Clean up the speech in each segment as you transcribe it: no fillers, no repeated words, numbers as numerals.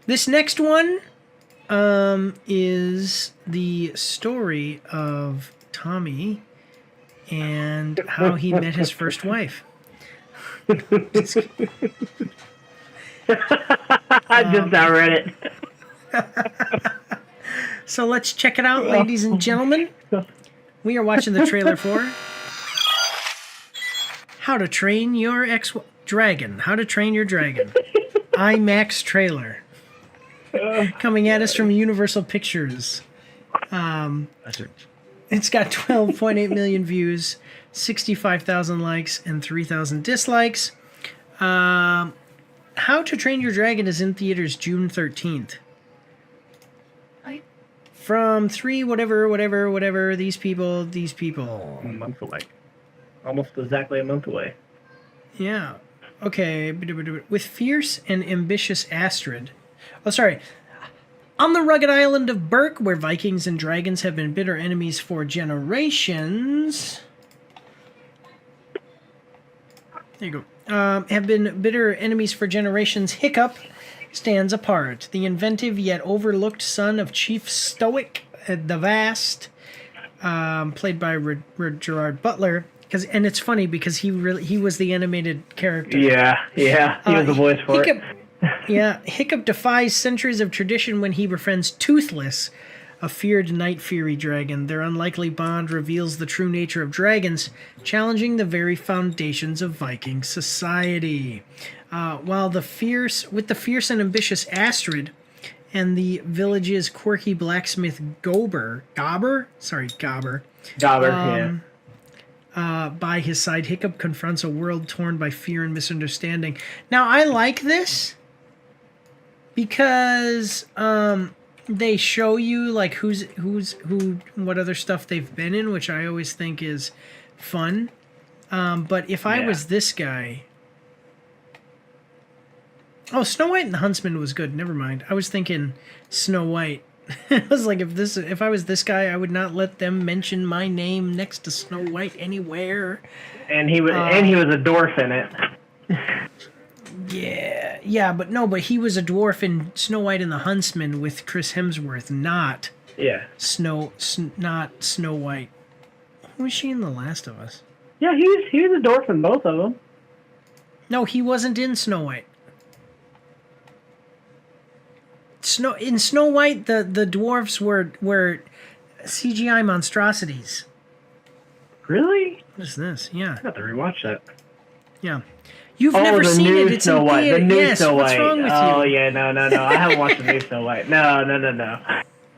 This next one is the story of Tommy and how he met his first wife. I just now read it. So let's check it out, ladies and gentlemen. We are watching the trailer for How to Train Your Dragon. How to Train Your Dragon. IMAX trailer. Coming at us from Universal Pictures. It's got 12.8 million views, 65,000 likes, and 3,000 dislikes. How to Train Your Dragon is in theaters June 13th. From whatever, these people. A month away. Almost exactly a month away. Yeah. Okay. With fierce and ambitious Astrid. Oh, sorry. On the rugged island of Berk, where Vikings and dragons have been bitter enemies for generations. There you go. Have been bitter enemies for generations. Hiccup stands apart. The inventive yet overlooked son of Chief Stoic the Vast, played by Gerard Butler. And it's funny because he was the animated character. Yeah, he was the voice for it. Hiccup defies centuries of tradition when he befriends Toothless, a feared night fury dragon. Their unlikely bond reveals the true nature of dragons, challenging the very foundations of Viking society. With the fierce and ambitious Astrid and the village's quirky blacksmith Gobber, by his side, Hiccup confronts a world torn by fear and misunderstanding. Now, I like this because they show you like who, what other stuff they've been in, which I always think is fun. But if I was this guy, Snow White and the Huntsman was good. Never mind. I was thinking Snow White. I was like, if I was this guy, I would not let them mention my name next to Snow White anywhere. And he was a dwarf in it. But he was a dwarf in Snow White and the Huntsman with Chris Hemsworth, not Snow White. Who was she in The Last of Us? Yeah, he was a dwarf in both of them. No, he wasn't in Snow White. In Snow White, the dwarves were CGI monstrosities. Really? What is this? Yeah. I have to rewatch that. Yeah. You've never seen it. It's Snow White. The new Snow White. What's wrong with you? Oh, yeah, no. I haven't watched the new Snow White. No.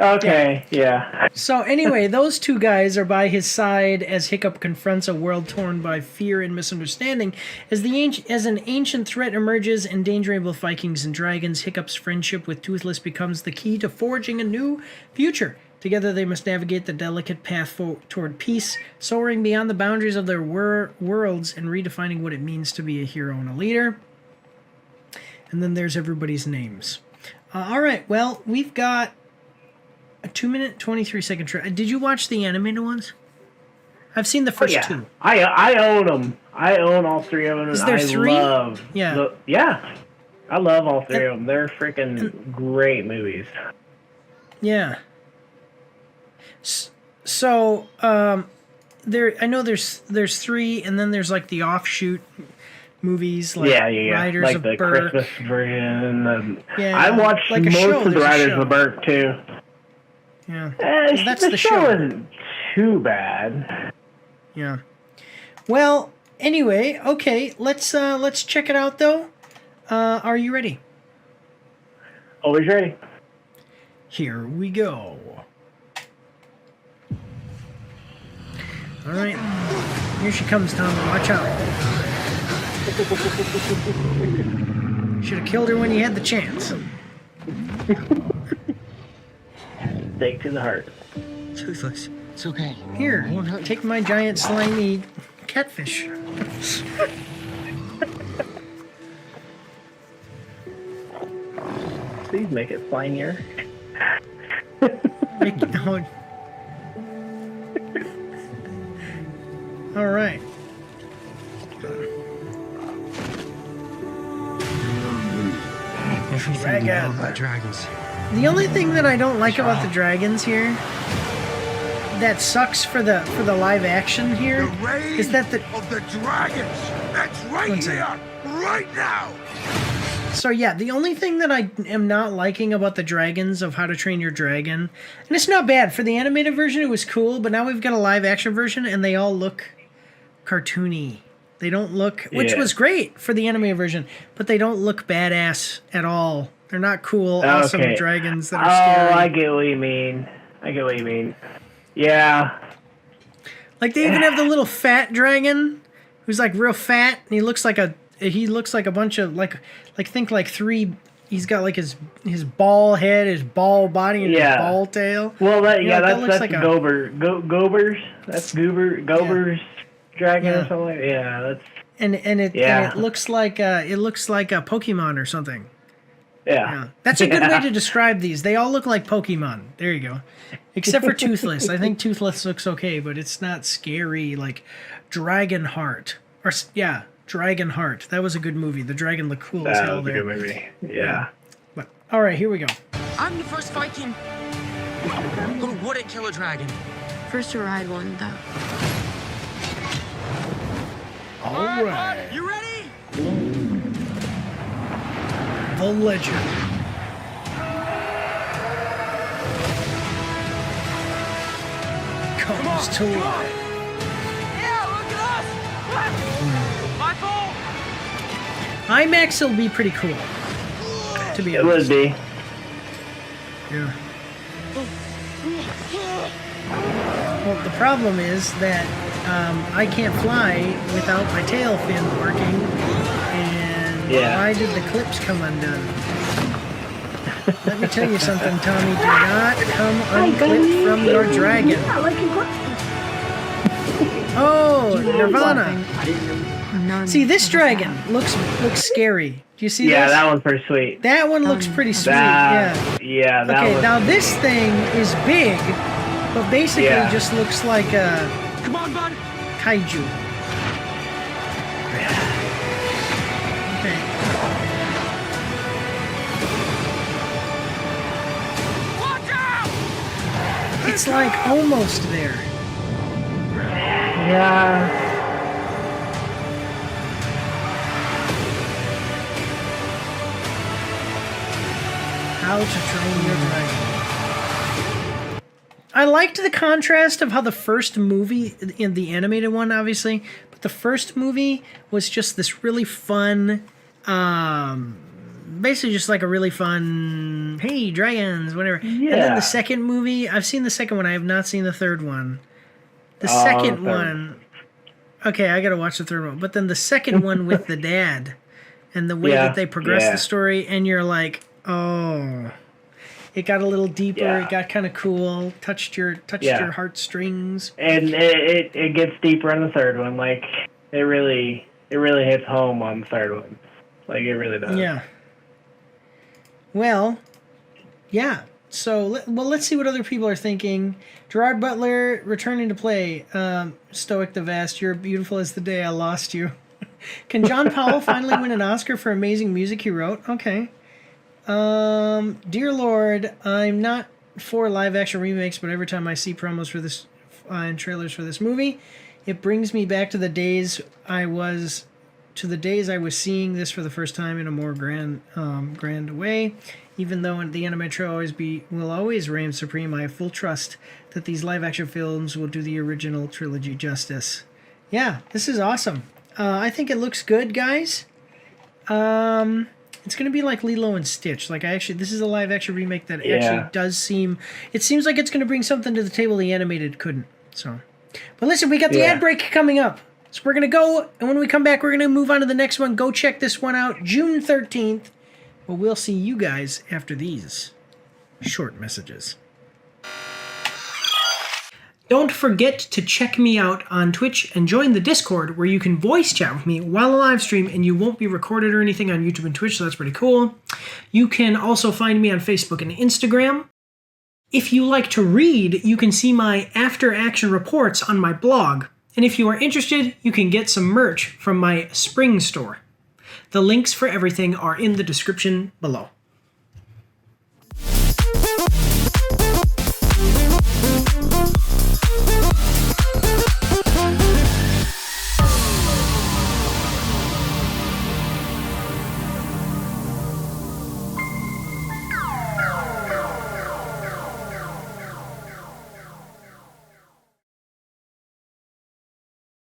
Okay, yeah. So anyway, those two guys are by his side as Hiccup confronts a world torn by fear and misunderstanding. As an ancient threat emerges, endangering both Vikings and dragons, Hiccup's friendship with Toothless becomes the key to forging a new future. Together they must navigate the delicate path toward peace, soaring beyond the boundaries of their worlds and redefining what it means to be a hero and a leader. And then there's everybody's names. All right, well, we've got a 2-minute, 23-second trailer. Did you watch the animated ones? I've seen the first two. I own them. I own all three of them. Is there three? I love all three of them. They're freaking great movies. Yeah. So, I know there's three, and then there's like the offshoot movies, like Riders like of the Berk. Christmas version. I watched like most of the Riders of Berk too. Yeah, that's the show. Isn't too bad. Yeah. Well, anyway, okay. Let's check it out though. Are you ready? Always ready. Here we go. All right. Here she comes, Tom. Watch out. Should have killed her when you had the chance. Stake to the heart. Toothless, it's okay. Here, take my giant slimy catfish. Please make it slimier. All right. Everything you know about dragons. The only thing that I don't like about the dragons here, that sucks for the live action here, is that of the dragons. That's right here, right now. So yeah, the only thing that I am not liking about the dragons of How to Train Your Dragon, and it's not bad, for the animated version it was cool, but now we've got a live action version and they all look cartoony. They don't look, which was great for the animated version, but they don't look badass at all. They're not cool, awesome dragons that are scary. Oh, I get what you mean. Yeah. Like they even have the little fat dragon who's like real fat, and he looks like a bunch of like think like three. He's got like his ball head, his ball body, and his ball tail. Well, that's like Gober's. That's Gober's dragon or something. Yeah, that's. And it looks like a Pokemon or something. Yeah. That's a good way to describe these. They all look like Pokemon. There you go. Except for Toothless. I think Toothless looks okay, but it's not scary like Dragonheart. Dragonheart. That was a good movie. The dragon looked cool as hell there. That was a good movie. Yeah. But all right, here we go. I'm the first Viking who wouldn't kill a dragon. First to ride one, though. All right. You ready? The legend. Comes to life. Yeah, look at us! My fault! IMAX will be pretty cool. To be honest. It would be. Yeah. Well, the problem is that I can't fly without my tail fin working, and why did the clips come undone? Let me tell you something, Tommy. Do not come unclipped from your dragon. Oh, Nirvana. See, this dragon looks scary. Do you see this? Yeah, that one's pretty sweet. That one looks pretty sweet. That Okay, now this thing is big, but basically just looks like a kaiju. Okay. Watch out! It's like almost there. Yeah. How to Train Your Dragon. I liked the contrast of how the first movie, in the animated one, obviously, but the first movie was just this really fun, basically just like a really fun, hey, dragons, whatever. Yeah. And then the second movie, I've seen the second one, I have not seen the third one. The second one, okay, I gotta watch the third one, but then the second one with the dad, and the way that they progress the story, and you're like, oh... It got a little deeper. Yeah. It got kind of cool. Touched your heartstrings. And it gets deeper on the third one. Like it really hits home on the third one. Like it really does. Yeah. Well, yeah. So let's see what other people are thinking. Gerard Butler returning to play. Stoic the Vast. You're beautiful as the day I lost you. Can John Powell finally win an Oscar for amazing music he wrote? Okay. Dear Lord, I'm not for live action remakes, but every time I see promos for this and trailers for this movie, it brings me back to the days I was seeing this for the first time in a more grand way. Even though the animated trailer will always reign supreme, I have full trust that these live action films will do the original trilogy justice. Yeah, this is awesome. I think it looks good, guys. It's going to be like Lilo and Stitch. This is a live action remake that actually does seem... It seems like it's going to bring something to the table the animated couldn't. So, but listen, we got the ad break coming up. So we're going to go, and when we come back, we're going to move on to the next one. Go check this one out, June 13th. But we'll see you guys after these short messages. Don't forget to check me out on Twitch and join the Discord where you can voice chat with me while I live stream, and you won't be recorded or anything on YouTube and Twitch, so that's pretty cool. You can also find me on Facebook and Instagram. If you like to read, you can see my after action reports on my blog. And if you are interested, you can get some merch from my spring store. The links for everything are in the description below.